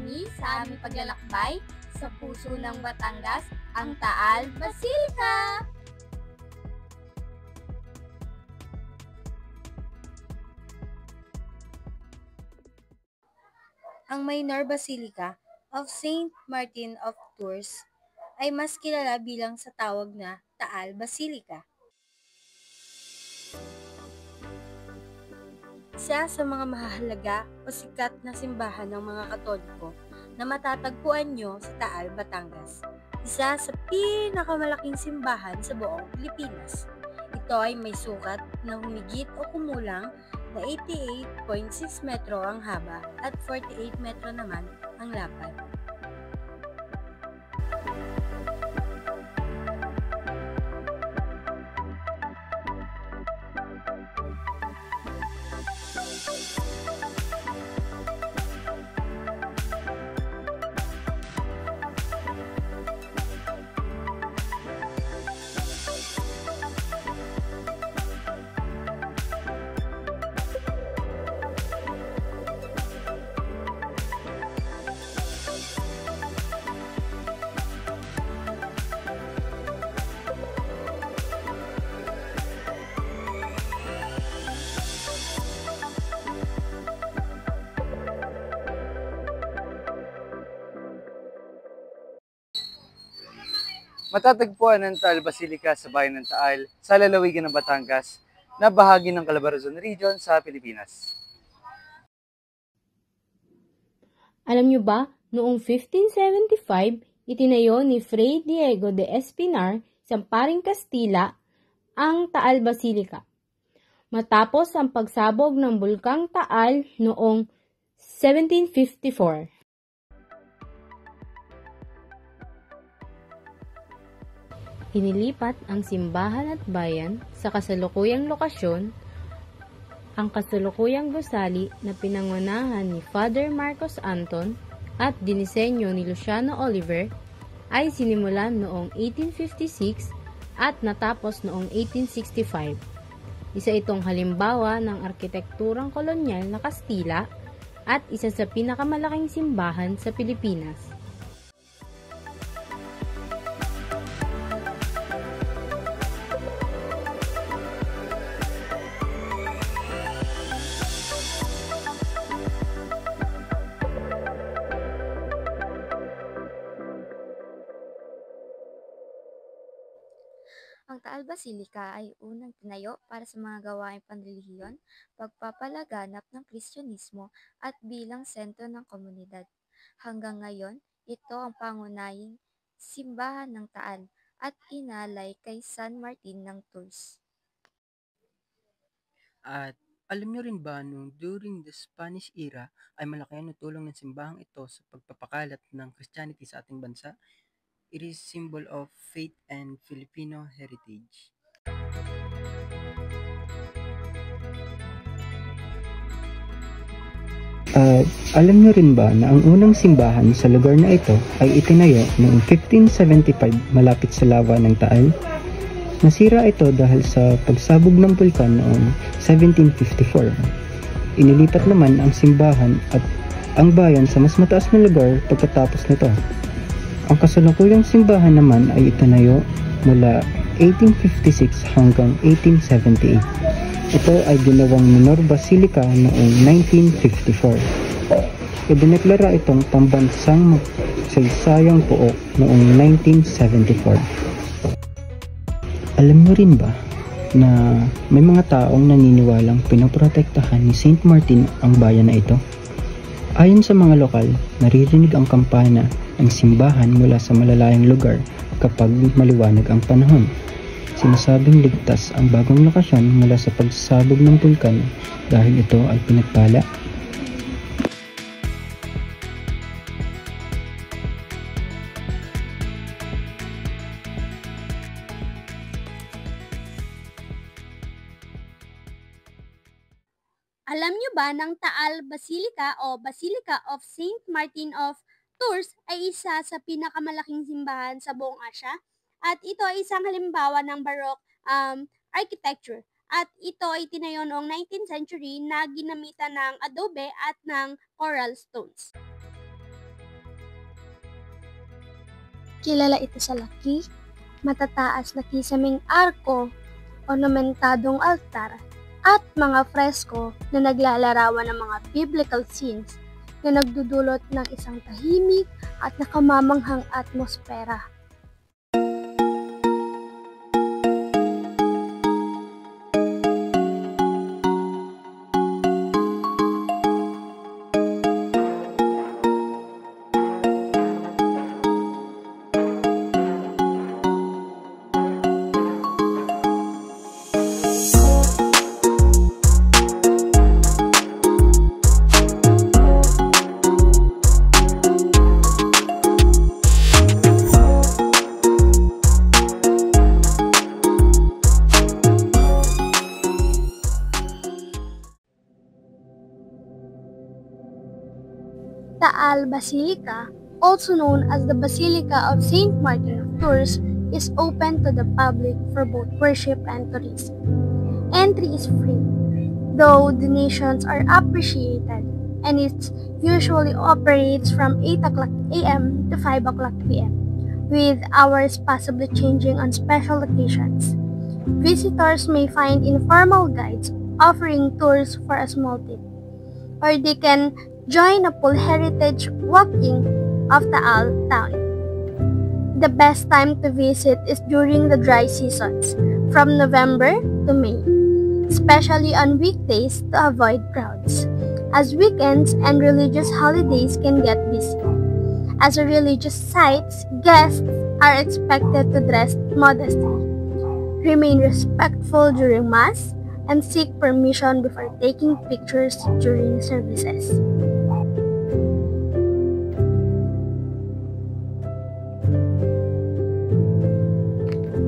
kami sa aming paglalakbay sa puso ng Batangas, ang Taal Basilica! Ang Minor Basilica of Saint Martin of Tours ay mas kilala bilang sa tawag na Taal Basilica. Isa sa mga mahalaga o sikat na simbahan ng mga Katoliko na matatagpuan nyo sa Taal, Batangas. Isa sa pinakamalaking simbahan sa buong Pilipinas. Ito ay may sukat na humigit o kumulang na 88.6 metro ang haba at 48 metro naman ang lapad. Matatagpuan ang Taal Basilica sa bayan ng Taal sa lalawigan ng Batangas na bahagi ng Calabarzon Region sa Pilipinas. Alam nyo ba, noong 1575, itinayo ni Fray Diego de Espinar, isang paring Kastila, ang Taal Basilica. Matapos ang pagsabog ng Bulkang Taal noong 1754. Inilipat ang simbahan at bayan sa kasalukuyang lokasyon, ang kasalukuyang gusali na pinangunahan ni Father Marcos Anton at dinisenyo ni Luciano Oliver ay sinimulan noong 1856 at natapos noong 1865. Isa itong halimbawa ng arkitekturang kolonyal na Kastila at isa sa pinakamalaking simbahan sa Pilipinas. Ang Taal Basilica ay unang tinayo para sa mga gawaing panrelihiyon, pagpapalaganap ng Kristyanismo at bilang sentro ng komunidad. Hanggang ngayon, ito ang pangunahing simbahan ng Taal at inalay kay San Martin ng Tours. At alam nyo rin ba nung during the Spanish era ay malaki ang tulong ng simbahang ito sa pagpapakalat ng Christianity sa ating bansa? It is symbol of faith and Filipino heritage. Alam nyo rin ba na ang unang simbahan sa lugar na ito ay itinayo noong 1575 malapit sa lava ng Taal? Nasira ito dahil sa pagsabog ng bulkan noong 1754. Inilipat naman ang simbahan at ang bayan sa mas mataas na lugar pagkatapos nito. Ang kasalukuyang simbahan naman ay itinayo mula 1856 hanggang 1878. Ito ay ginawang Minor Basilica noong 1954. Idineklara itong pambansang magsaysayang pook noong 1974. Alam mo rin ba na may mga taong naniniwalang pinoprotektahan ni Saint Martin ang bayan na ito? Ayon sa mga lokal, naririnig ang kampana ng simbahan mula sa malalayang lugar kapag maliwanag ang panahon. Sinasabing ligtas ang bagong lokasyon mula sa pagsabog ng bulkan dahil ito ay pinagpala. Alam nyo ba ng Taal Basilica o Basilica of Saint Martin of Tours ay isa sa pinakamalaking simbahan sa buong Asya? At ito ay isang halimbawa ng Baroque architecture. At ito ay tinayo noong 19th century na ginamitan ng adobe at ng coral stones. Kilala ito sa laki, matataas na kisaming arko, ornamentadong altar, at mga fresko na naglalarawan ng mga biblical scenes na nagdudulot ng isang tahimik at nakamamanghang atmosfera. Taal Basilica, also known as the Basilica of Saint Martin of Tours, is open to the public for both worship and tourism. Entry is free, though donations are appreciated, and it usually operates from 8 o'clock a.m. to 5 o'clock p.m., with hours possibly changing on special occasions. Visitors may find informal guides offering tours for a small tip, or they can join a full heritage walking of Taal town. The best time to visit is during the dry seasons, from November to May, especially on weekdays to avoid crowds, as weekends and religious holidays can get busy. As a religious site, guests are expected to dress modestly, remain respectful during Mass, and seek permission before taking pictures during services.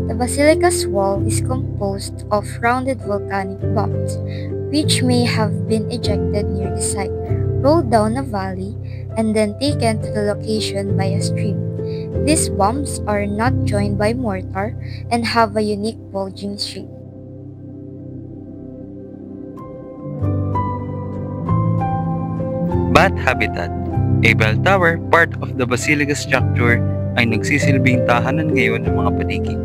The basilica's wall is composed of rounded volcanic bombs, which may have been ejected near the site, rolled down a valley, and then taken to the location by a stream. These bombs are not joined by mortar and have a unique bulging shape. Bat habitat. A bell tower, part of the basilica structure, ay nagsisilbing tahanan ngayon ng mga padiki.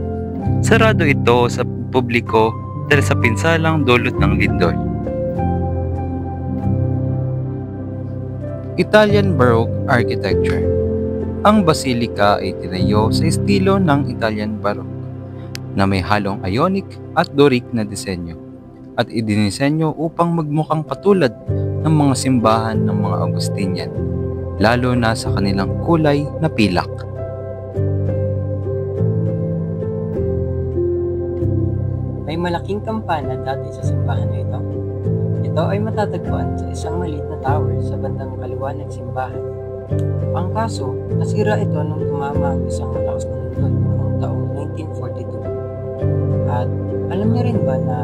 Sarado ito sa publiko dahil sa pinsalang dulot ng lindol. Italian Baroque architecture. Ang basilika ay tinayo sa estilo ng Italian Baroque na may halong Ionic at Doric na disenyo at idinisenyo upang magmukhang katulad ng mga simbahan ng mga Augustinian, lalo na sa kanilang kulay na pilak. May malaking kampana dati sa simbahan na ito. Ito ay matatagpuan sa isang maliit na tower sa bandang kaliwa ng simbahan. Ang kaso, nasira ito nung tumama ang isang malakas na lindol noong taong 1942. At alam niyo rin ba na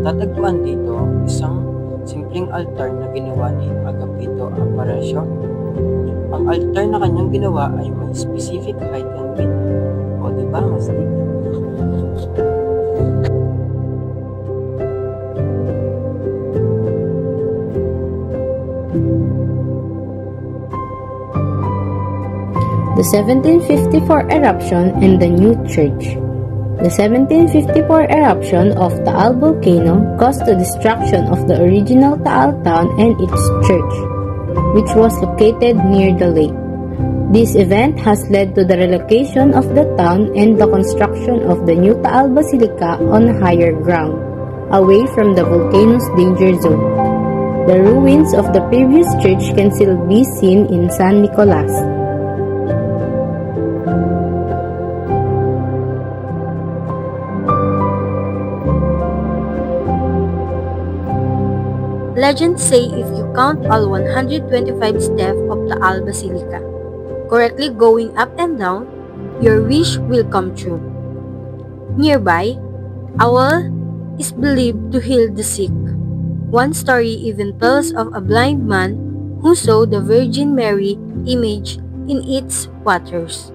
matatagpuan dito isang simpleng altar na ginawa ni Agapito Aparicio? Ang altar na kanyang ginawa ay may specific height and width. O diba, mas deep? The 1754 eruption and the new church. The 1754 eruption of Taal volcano caused the destruction of the original Taal town and its church, which was located near the lake. This event has led to the relocation of the town and the construction of the new Taal Basilica on higher ground, away from the volcano's danger zone. The ruins of the previous church can still be seen in San Nicolas. Legends say if you count all 125 steps of the Taal Basilica, correctly going up and down, your wish will come true. Nearby, a well is believed to heal the sick. One story even tells of a blind man who saw the Virgin Mary image in its waters.